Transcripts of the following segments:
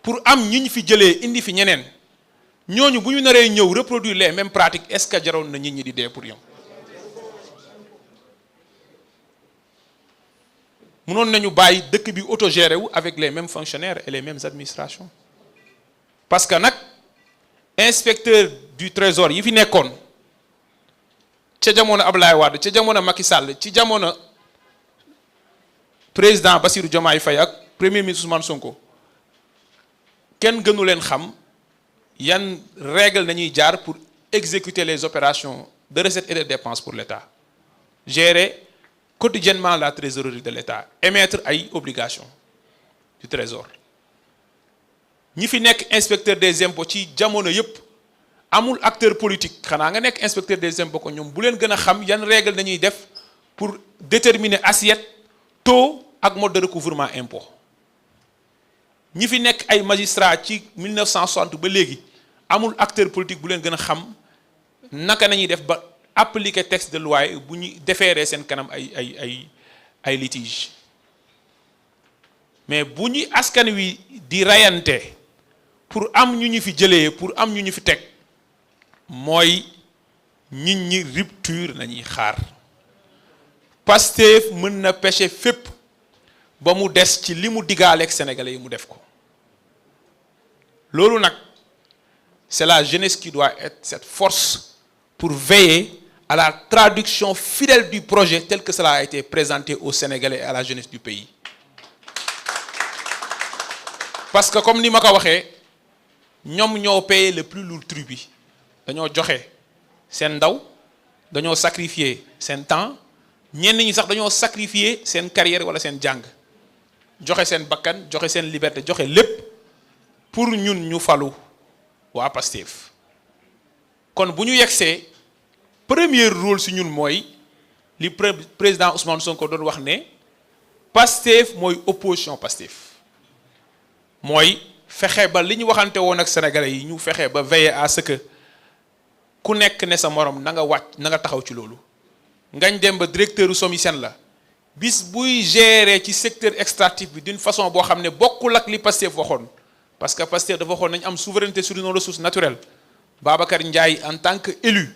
pour am ñi ñu fi jëlee indi fi ñeneen ñooñu bu ñu naree ñëw reproduire les mêmes pratiques est-ce que jaroon na nit ñi di dee pour ñoom. mënoon nañu bàyyi dëkk bi autogéré wu avec les mêmes fonctionnaires et les mêmes administrations parce que nag inspecteur du trésor yi fi nekkoon ca jamono Abdoulaye Wade ca jamono Macky Sall ci jamono président Bassirou Diomaye Faye ak premier ministre Ousmane Sonko kenn gënu leen xam yan règle nañuy jaar pour exécuter les opérations de recettes et de dépenses pour l'État, gérer quotidiennement la trésorerie de l'État, émettre ay obligations du trésor. ñi fi nekk inspecteur des impôts ci jamono yëpp amul acteur politique xanaa nga nekk inspecteur des impôts ko ñoom bu leen gën a xam yan règle nañuy def pour déterminer assiette taux ak mode de recouvrement impôt. ñi fi nekk ay magistrats ci 1960 ba léegi amul acteur politique bu leen gën a xam naka nañuy def ba appliquer texte de loi bu ñu déférer seen kanam ay litige mais bu ñu askan wi di rayante pour am ñu ñu fi jëlee pour am ñu ñu fi teg mooy nit ñi rupture nañuy xaar. Pastef mën na pêcher fépp ba mu des ci li mu digaaleeg sénégalais yi mu def ko loolu nag c'est la jeunesse qui doit être cette force pour veiller à la traduction fidèle du projet tel que cela a été présenté aux Sénégalais et à la jeunesse du pays. Parce que comme ni ma ko waxee ñoom ñoo payé le plus lourd tribut dañoo joxe seen ndaw dañoo sacrifier seen temps ñenn ñi sax dañoo sacrifier seen carrière wala seen jàng joxe seen bakkan joxe seen liberté joxe lépp pour ñun ñu falu waa Pastef kon bu ñu yegsee premier rôle si ñun mooy li président Ousmane Sonko doon wax ne Pastef mooy opposition Pastef mooy fexe ba li ñu waxante woon ak sénégalais yi ñu fexe ba veiller à ce que ku nekk ne sa morom na nga wàcc na nga taxaw ci loolu. Ngagne Demba directeur u SOMISEN la bis buy gérer ci secteur extractif bi d'une façon boo xam ne bokkul ak li Pastef waxoon parce que Pastef dafa waxoon nañ am souveraineté sur nos ressources naturelles. Babacar Ndiaye en tant que élu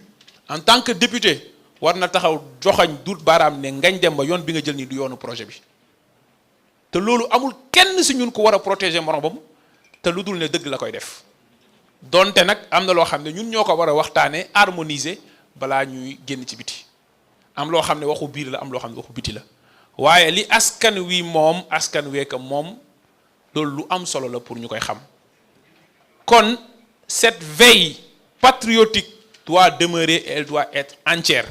en tant que député war na taxaw joxañ dut baaraam ne Ngagne Demba yoon bi nga jël nii du yoonu projet bi te loolu amul kenn si ñun ko war a protéger moromam te lu dul ne dëgg la koy def donte nag am na loo xam ne ñun ñoo ko war a waxtaanee harmoniser balaa ñuy génn ci biti am loo xam ne waxu biir la am loo xam ne waxu biti la waaye li askan wi moom askan wee ko moom loolu lu am solo la pour ñu koy xam kon cette veille patriotique doit demeurer et elle doit être entière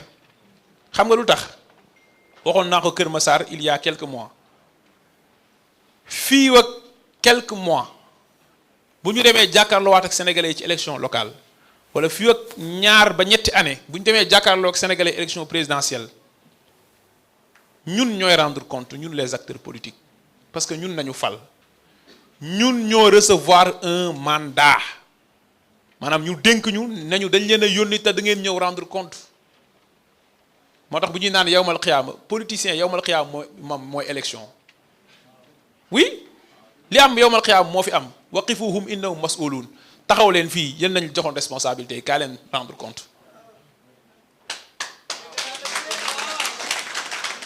xam nga lu tax waxoon naa ko Kër Massar il y a quelques mois fii ak quelques mois bu ñu demee jàkkaarloowaat ak sénégalais yi ci élection locale wala fii ak ñaar ba ñetti année bu ñu demee jàkkaarloo ak sénégalais élection présidentielle ñun ñooy rendre compte ñun les acteurs politiques parce que ñun nañu fal ñun ñoo recevoir un mandat maanaam ñu dénk ñu nañu dañ leen a yónni te da ngeen ñëw rendre compte moo tax bu ñuy naan yawmal xiyaama politicien yawmal xiyaama mooy élection oui li am yawmal xiyaama moo fi am waqifuhum innahum mas'uluun taxaw leen fii yéen nañ joxoon responsabilité kaa leen rendre compte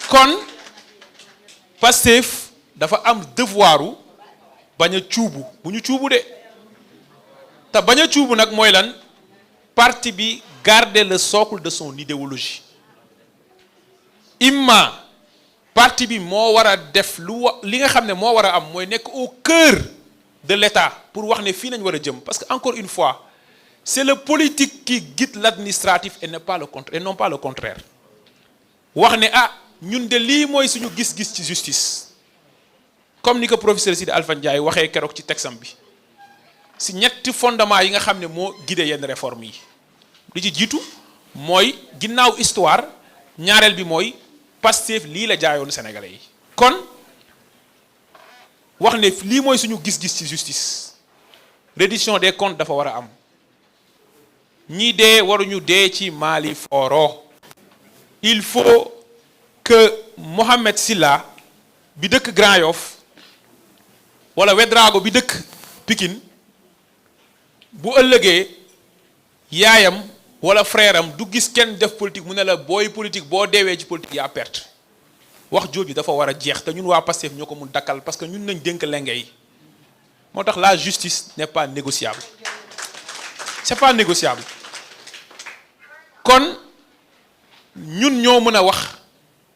kon Pastef dafa am devoiru bañ a cuubu bu ñu cuubu de te bañ a cuubu nag mooy lan parti bi garder le socle de son idéologie imma parti bi moo war a def li nga xam ne moo war a am mooy nekk au cœur de l'État pour wax ne fii nañ war a jëm parce que encore une fois c'est le politique qui guide l'administratif et non pas le contraire wax ne ah ñun de lii mooy suñu gis-gis ci justice comme ni ko professeur Sidi Alpha Ndiaye waxee keroog ci texam bi si ñetti fondement yi nga xam ne moo guidé yenn réformes yi li ci jiitu mooy ginnaaw histoire ñaareel bi mooy Pastef lii la jaayoon sénégalais yi kon wax ne lii mooy suñu gis-gis ci justice reddition des comptes dafa war a am ñi dee waruñu dee ci Mali foro il faut que Mohamed Silla bi dëkk Grand Yoff wala Wedraago bi dëkk Pikine bu ëllëgee yaayam wala frère am du gis kenn def politique mu ne la booy politique boo deewee ci politique yaa perte wax jooju dafa war a jeex te ñun waa Pastef ñoo ko mun dakkal parce que ñun nañ dénk lenge yi moo tax la justice n'est pas négociable c'est pas négociable kon ñun ñoo mën a wax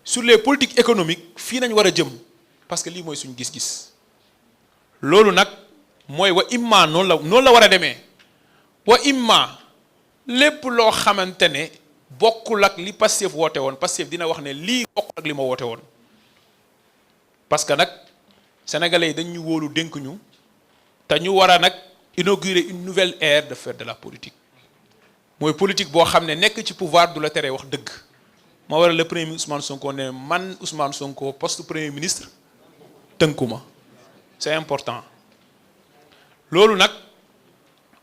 sur les politiques économiques fii nañ war a jëm parce que lii mooy suñu gis-gis loolu nag mooy wa imma noonu la war a demee wa imma lépp loo xamante ne bokkul ak li Pastef woote woon Pastef dina wax ne lii bokkul ak li ma woote woon parce que nag sénégalais yi dañ ñu wóolu dénk ñu te ñu war a nag inaugurer une nouvelle ère de faire de la politique mooy politique boo xam ne nekk ci pouvoir du la tere wax dëgg moo waral le premier ministre Ousmane Sonko ne man Ousmane Sonko poste premier ministre tënkuma c'est important loolu nag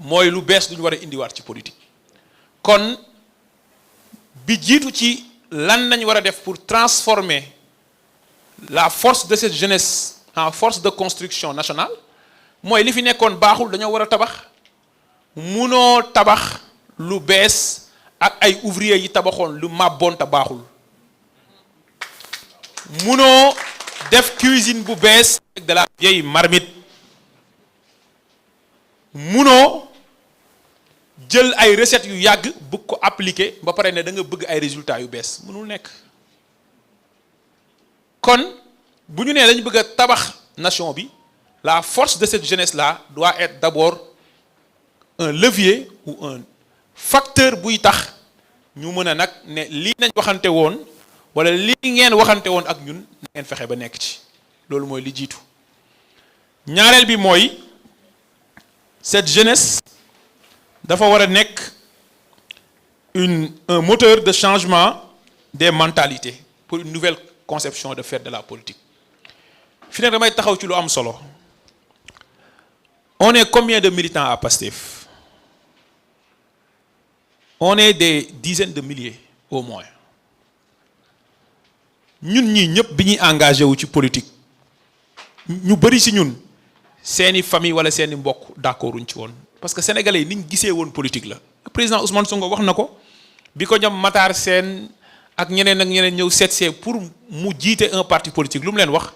mooy lu bees lu ñu war a indiwaat ci politique kon bi jiitu ci lan nañ war a def pour transformer la force de cette jeunesse en force de construction nationale mooy li fi nekkoon baaxul dañoo war a tabax munoo tabax lu bees ak ay ouvrier yi tabaxoon lu màbboon te baaxul munoo def cuisine bu bees avec de la vieille marmite munoo jël ay recettes yu yàgg bëgg ko appliquer ba pare ne da nga bëgg ay résultats yu bees mënul nekk kon bu ñu nee dañu bëgg a tabax nation bi la force de cette jeunesse là doit être d'abord un levier ou un facteur buy tax ñu mën a nag ne lii nañ waxante woon wala lii ngeen waxante woon ak ñun na ngeen fexe ba nekk ci loolu mooy li jiitu ñaareel bi mooy cette jeunesse dafa war a nekk un moteur de changement des mentalités pour une nouvelle conception de faire de la politique fi nag damay taxaw ci lu am solo on est combien de militants à Pastef on est des dizaines de milliers au moins ñun ñii ñëpp bi ñuy engagé wu ci politique ñu bëri ci ñun seeni famille wala seeni mbokk d'accorduñ ci woon parce que sénégalais yi niñ gisee woon politique la président Ousmane Sonko wax na ko bi ko ñoom Matar Sène ak ñeneen ñëw seetsee pour mu jiite un parti politique lu mu leen wax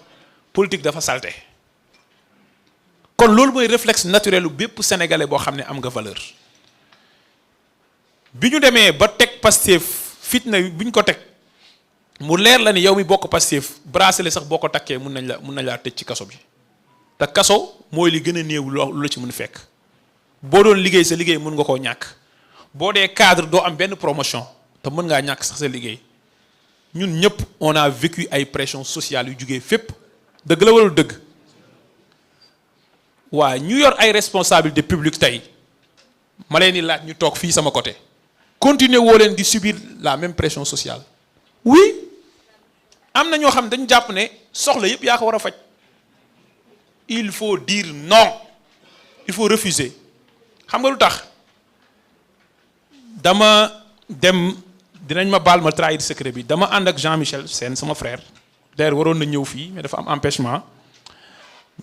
politique dafa salte kon loolu mooy réflexe naturel bépp sénégalais boo xam ne am nga valeur bi ñu demee ba teg Pastef fitna bi ñu ko teg mu leer la ni yow mi bokk Pastef bracelet sax boo ko takkee mun nañ laa tëj ci kaso bi te kaso mooy li gën a néew lu la ci mën fekk boo doon liggéey sa liggéey mën nga koo ñàkk boo dee cadre doo am benn promotion te mën ngaa ñàkk sax sa liggéey ñun ñëpp on a vécu ay pression sociale yu jugee fépp dëgg la wala dëgg waa ñu yor ay responsabilité publique tey ma leen di laaj ñu toog fii sama côté continuer woo leen di subir la même pression sociale oui am na ñoo xam dañu jàpp ne soxla yëpp yaa ko war a faj il faut dire non il faut refuser xam nga lu tax dama dem dinañ ma baal ma trahir secret bi dama ànd ak Jean-Michel Sène sama frère d'ailleurs waroon na ñëw fii mais dafa am empêchement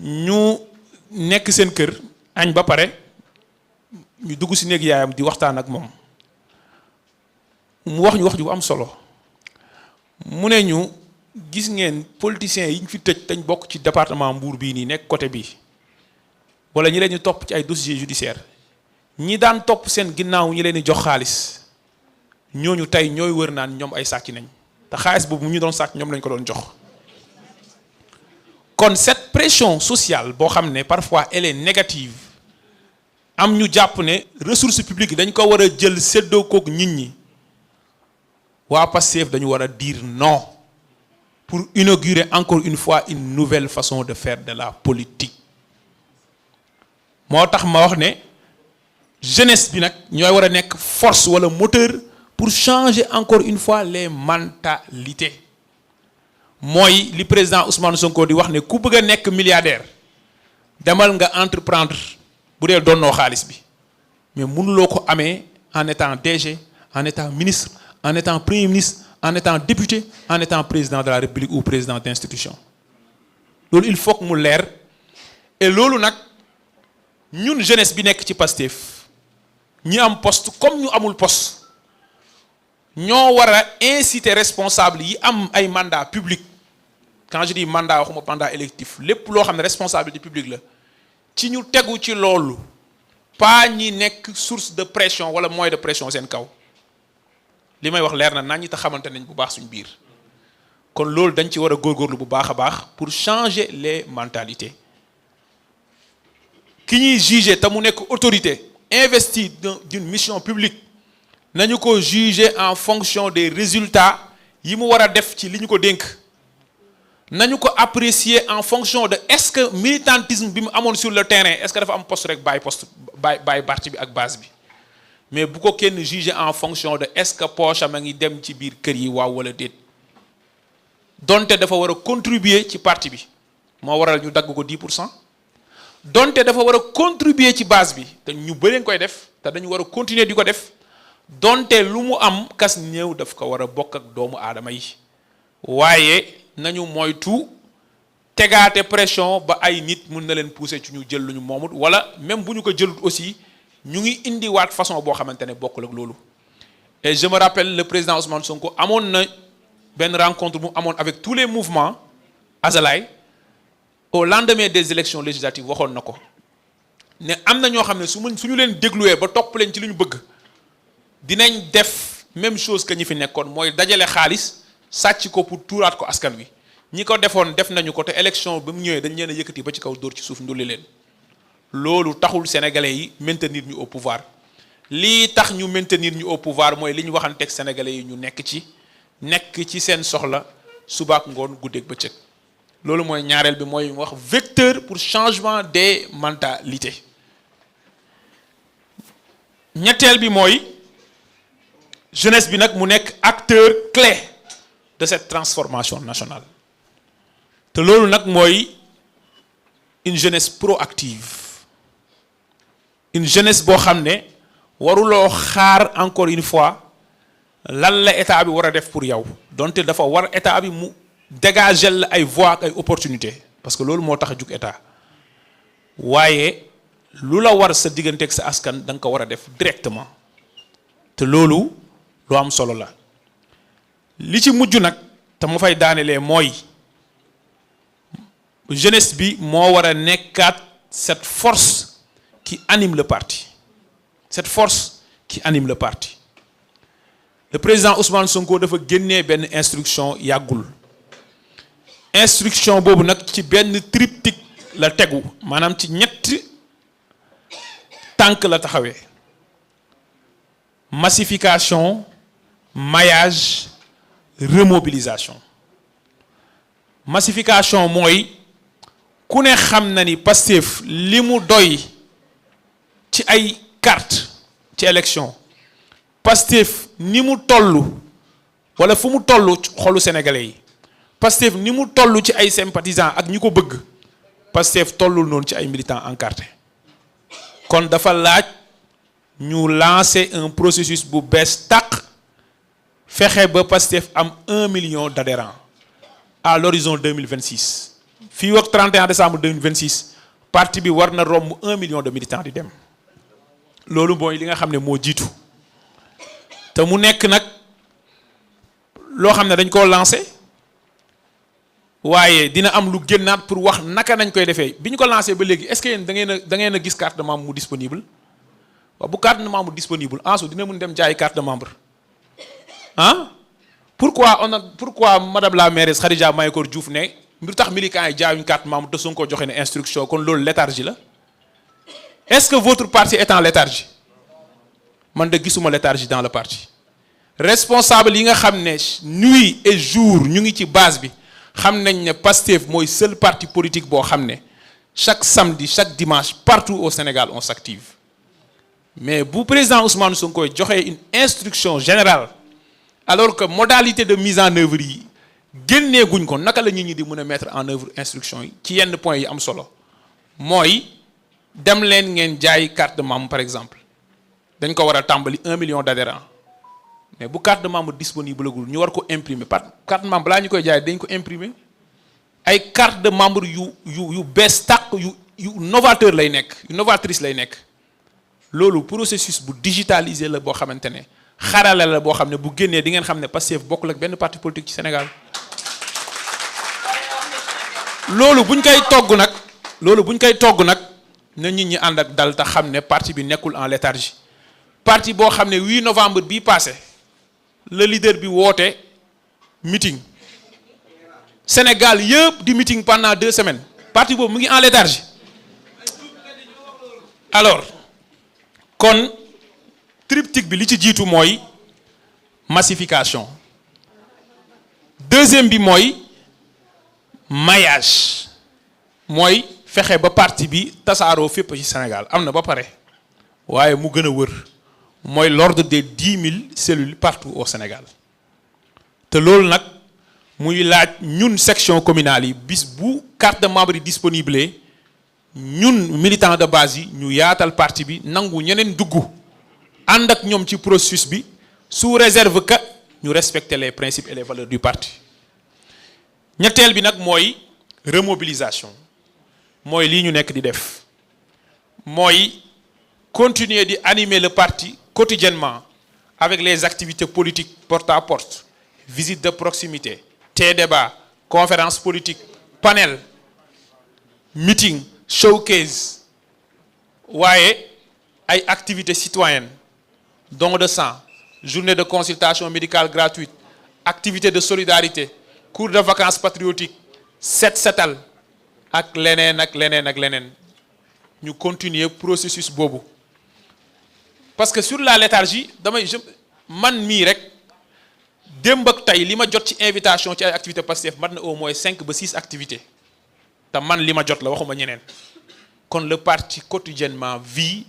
ñu nekk seen kër añ ba pare ñu dugg ci néeg yaayam di waxtaan ak moom mu wax ñu wax ju am solo mu ne ñu gis ngeen politiciens yi ñu fi tëj dañ bokk ci département Mbour bii nii nekk côté bii wala ñi leen ñu topp ci ay dossiers judiciaires ñi daan topp seen ginnaaw ñi leen di jox xaalis ñooñu tey ñooy wër naan ñoom ay sàcc nañ te xaalis boobu mu ñu doon sàcc ñoom lañ ko doon jox. kon cette pression sociale boo xam ne parfois elle est négative am ñu jàpp ne ressources publiques yi dañ ko war a jël séddoo koog nit ñi waa Pastef dañu war a dire non pour inaugurer encore une fois une nouvelle façon de faire de la politique moo tax ma wax ne jeunesse bi nag ñooy war a nekk force wala moteur pour changer encore une fois les mentalités mooy li président Ousmane Sonko di wax ne ku bëgg a nekk milliardaire demal nga entreprendre bu dee donnoo xaalis bi mais mënuloo ko amee en étant DG en étant ministre en étant premier ministre en étant député en étant président de la République ou président d'institution loolu il faut que mu leer et loolu nag ñun jeunesse bi nekk ci Pastef ñi am poste comme ñu amul poste ñoo war a inciter responsable yi am ay mandat public. Quand je dis mandat waxuma mandat électif lépp loo xam ne responsabilité publique la ci ñu tegu ci loolu pas ñi nekk source de pression wala moyen de pression seen kaw li may wax leer na nañ ñi te xamante nañ bu baax suñ biir kon loolu dañ ci war a góorgóorlu bu baax a baax pour changer les mentalités ki ñuy juger te mu nekk autorité investie d'une mission publique nañu ko juger en fonction des résultats yi mu war a def ci li ñu ko dénk nañu ko apprécier en fonction de est-ce que militantisme bi mu amoon sur le terrain est-ce que dafa am poste rek bàyyi poste bàyyi parti bi ak base bi mais bu ko kenn juger en fonction de est-ce que poche am a ngi dem ci biir kër yi waaw wala déet donte dafa war a contribuer ci parti bi moo waral ñu dagg ko 10%. donte dafa war a contribuer ci base bi te ñu bëri koy def te dañu war a continuer di ko def donte lu mu am kas néew daf ko war a bokk ak doomu aadama yi waaye nañu moytu tegaate pression ba ay nit mun na leen pousser ci ñu jël lu ñu moomut wala même bu ñu ko jëlut aussi ñu ngi indiwaat façon boo xamante ne bokkul ak loolu. Et je me rappelle le président Ousmane Sonko amoon na benn rencontre mu amoon avec tous les mouvements Azalaï au lendemain des élections législatives waxoon na ko ne am na ñoo xam ne suñu leen dégluwee ba topp leen ci li ñu bëgg dinañ def même chose que ñi fi nekkoon mooy dajale xaalis sàcc ko pour tuuraat ko askan wi ñi ko defoon def nañu ko te élection ba mu ñëwee dañ leen a yëkkati ba ci kaw dóor ci suuf ndulli leen loolu taxul sénégalais yi maintenir ñu au pouvoir lii tax ñu maintenir ñu au pouvoir mooy li ñu waxanteeg sénégalais yi ñu nekk ci seen soxla subaak ngoon guddeeg bëccëg loolu mooy ñaareel bi mooy wax vecteur pour changement des mentalités ñetteel bi mooy jeunesse bi nag mu nekk acteur clé de cette transformation nationale te loolu nag mooy une jeunesse proactive une jeunesse boo xam ne waruloo xaar encore une fois lan la état bi war a def pour yow donte dafa war état bi mu dégager la ay voies ak ay opportunités parce que loolu moo tax a jug état waaye lu la war sa digganteeg sa askan da nga ko war a def directement te loolu lu am solo la li ci mujj nag te ma fay daanelee mooy jeunesse bi moo war a nekkaat cette force qui anime le parti cette force qui anime le parti le président Ousmane Sonko dafa génnee benn instruction yàggul instruction boobu nag ci benn triptyque la tegu maanaam ci ñetti tànk la taxawee massification maillage remobilisation massification mooy ku ne xam na ni Pastef li mu doy ci ay carte ci élection Pastef ni mu toll wala fu mu toll xolu sénégalais yi Pastef ni mu toll ci ay sympathisants ak ñi ko bëgg Pastef tollul noonu ci ay militants encartés kon dafa laaj ñu lancer un processus bu bees tàq fexe ba Pastef am 1 million d'adhérents à l'horizon 2026 fii ak 31 décembre 2026 parti bi war na romb 1 million de militants di dem loolu mooy li nga xam ne moo jiitu te mu nekk nag loo xam ne dañ koo lancé waaye dina am lu génnaat pour wax naka nañ koy defee bi ñu ko lancé ba léegi est-ce que yéen da ngeen a gis carte de membre mu disponible waaw bu carte de membre disponible ensuite dina mun dem jaay carte de membre ah pourquoi madame la mairesse Khadija Mahécor Diouf ne lu tax militants yi jaayuñ carte membre te Sonko joxe ne instruction kon loolu léthargie la est-ce que votre parti est en léthargie man de gisuma léthargie dans le parti responsable yi nga xam ne nuit et jour ñu ngi ci base bi xam nañ ne Pastef mooy seul parti politique boo xam ne chaque samedi chaque dimanche partout au Sénégal on s'active mais bu président Ousmane Sonko joxe une instruction générale alors que modalité de mise en œuvre yi génnee guñ ko naka la nit ñi di mën a mettre en œuvre instruction yi ci yenn points yi am solo mooy dem leen ngeen jaay carte de membre par exemple dañ ko war a tàmbali 1 million d'adhérents mais bu carte de membre disponible gul ñu war ko imprimer par carte de membre balaa ñu koy jaay dañ ko imprimer ay carte de membre yu bees tàq yu novateur lay nekk yu novatrice lay nekk loolu processus bu digitalisé la boo xamante ne xarale la boo xam ne bu génnee di ngeen xam ne Pastef bokkul ak benn parti politique ci Sénégal loolu buñ koy togg nag na nit ñi ànd ak dal te xam ne parti bi nekkul en léthargie parti boo xam ne 8 novembre bii passé le leader bi woote meeting Sénégal yëpp di meeting pendant 2 semaines parti boobu mu ngi en léthargie alors kon triptyque bi li ci jiitu mooy massification deuxième bi mooy maillage mooy fexe ba parti bi tasaaroo fépp ci Sénégal am na ba pare waaye mu gën a wër mooy l'ordre des 10 000 cellules partout au Sénégal te loolu nag muy laaj ñun section communale yi bis bu carte de membre yi disponible ñun militants de base yi ñu yaatal parti bi nangu ñeneen dugg ànd ak ñoom ci processus bi sous réserve que ñu respecter les principes et les valeurs du parti ñetteel bi nag mooy remobilisation mooy lii ñu nekk di def mooy continuer di animer le parti quotidiennement avec les activités politiques porte à porte visite de proximité débat conférence politique panel meeting showcase waaye ay activités citoyennes don de sang journée de consultation médicale gratuite activité de solidarité cours de vacances patriotiques setal ak leneen ñu continuer processus boobu parce que sur la léthargie man mii rek démb ak tey li ma jot ci invitation ci ay activités Pastef mat na au moins 5 ba 6 activités te man li ma jot la waxuma ñeneen kon le parti quotidiennement vit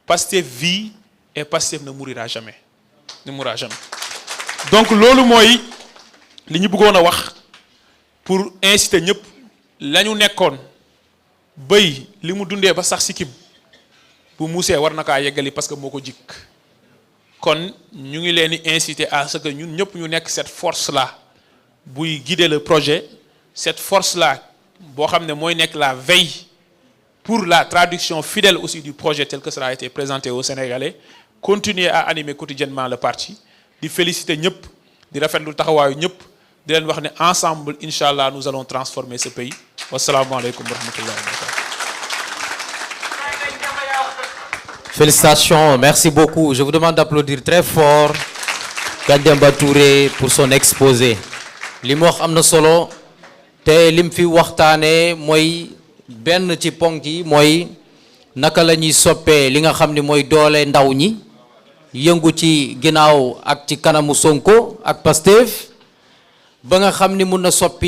Pastef vit et Pastef ne mourra jamais donc loolu mooy li ñu bëggoon a wax pour inciter ñëpp la ñu nekkoon bëy li mu dundee ba sax sikkim bu muusee war na kaa yeggali parce que moo ko jikk kon ñu ngi leen di inciter à ce que ñun ñëpp ñu nekk cette force là buy guider le projet cette force là boo xam ne mooy nekk la veille pour la traduction fidèle aussi du projet tel que cela a été présenté aux Sénégalais continuer à animer quotidiennement le parti di féliciter ñëpp di rafetlu taxawaayu ñëpp di leen wax ne ensemble incha allah nous allons transformer ce pays wasalaamualeykum wa rahmatullahi wa barakatuh. Félicitations, merci beaucoup. Je vous demande d'applaudir très fort Ngagne Demba Touré pour son exposé. li mu wax am na solo te lim fi waxtaanee mooy benn ci ponk yi mooy naka la ñuy soppee li nga xam ni mooy doole ndaw ñi yëngu ci ginnaaw ak ci kanamu Sonko ak Pastef ba nga xam ni mun na soppi